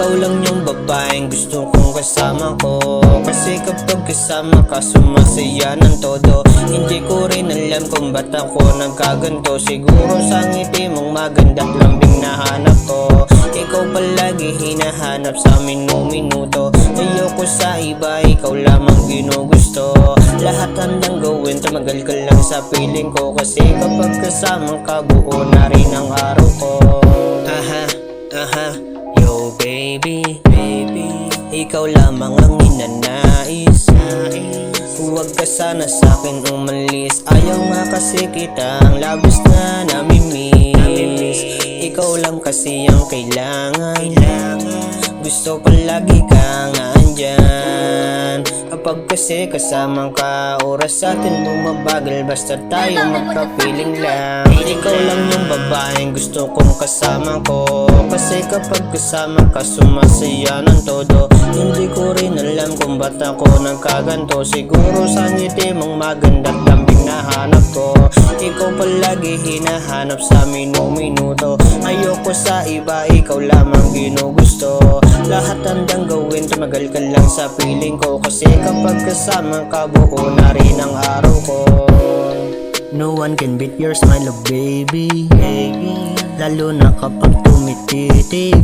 Ikaw lang yung babaeng gusto kong kasama ko, kasi kapag kasama ka sumasaya ng todo. Hindi ko rin alam kung ba't ako nagkaganto. Siguro sa ngiti mong maganda't lambing nahanap ko. Ikaw palagi hinahanap sa minuto. Ayoko sa iba, ikaw lamang ginugusto. Lahat handang gawin, tumagal ka lang sa piling ko, kasi kapag kasama ka buo na rin ang araw ko. Yo baby, ikaw lamang ang hinanais. Huwag ka sana sa'kin umalis. Ayaw nga kasi kitang labis na namimiss. Ikaw lang kasi ang kailangan. Gusto ko lagi kang andyan. Kapag kasi kasama ka, oras atin bumabagal, basta tayo magkapiling lang. Ikaw lang yung babaeng gusto kong kasama ko, kasi kapag kasama ka sumasaya ng todo. Hindi ko rin alam kung ba't ako nagkaganto. Siguro sa ngiti mong maganda't lambing nahanap ko. Ikaw palagi hinahanap sa minuto. Ayoko sa iba, ikaw lamang ginugusto. Lahat handang gawin, tumagal ka lang sa piling ko, kasi kapag kasama ka buo na rin ang araw ko. No one can beat your smile, oh baby. Lalo na kapag tumititig.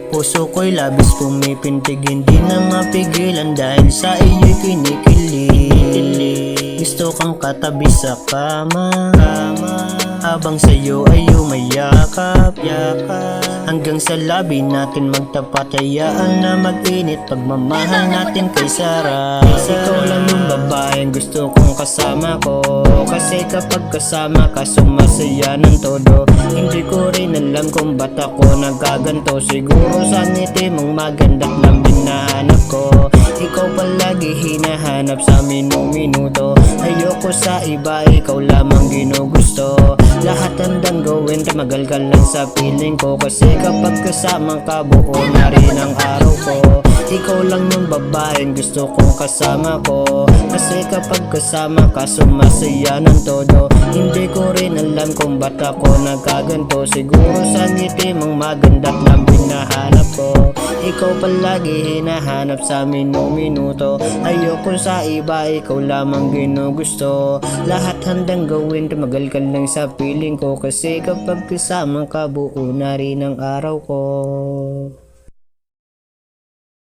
Puso ko'y labis pumipintig, hindi na mapigilan dahil sa iyo'y kinikilig. Gusto kang katabi sa kama, habang sa'yo ay umayakap. Hanggang sa labi natin magtapat, hayaan na mag-init pagmamahal natin kay sarap. Ikaw lang yung babaeng gusto kong kasama ko, kasi kapag kasama ka sumasaya ng todo. Hindi ko rin alam kung ba't ako nagkaganto. Siguro sa ngiti mong maganda't lambing nahanap ko. Ikaw palagi hinahanap sa minuto. Ayoko sa iba, ikaw lamang ginugusto. Lahat handang gawin, tumagal ka lang sa piling ko, kasi kapag kasama ka buo na rin ang araw ko. Ikaw lang yung babaeng gusto kong kasama ko, kasi kapag kasama ka sumasaya ng todo. Hindi ko rin alam kung ba't ako nagkaganto. Siguro sa ngiti mong maganda't lambing nahanap ko. Ikaw palagi hinahanap sa minuto. Ayoko sa iba, ikaw lamang ginugusto. Lahat handang gawin, tumagal ka lang sa piling ko, kasi kapag kasama ka buo na rin ang araw ko.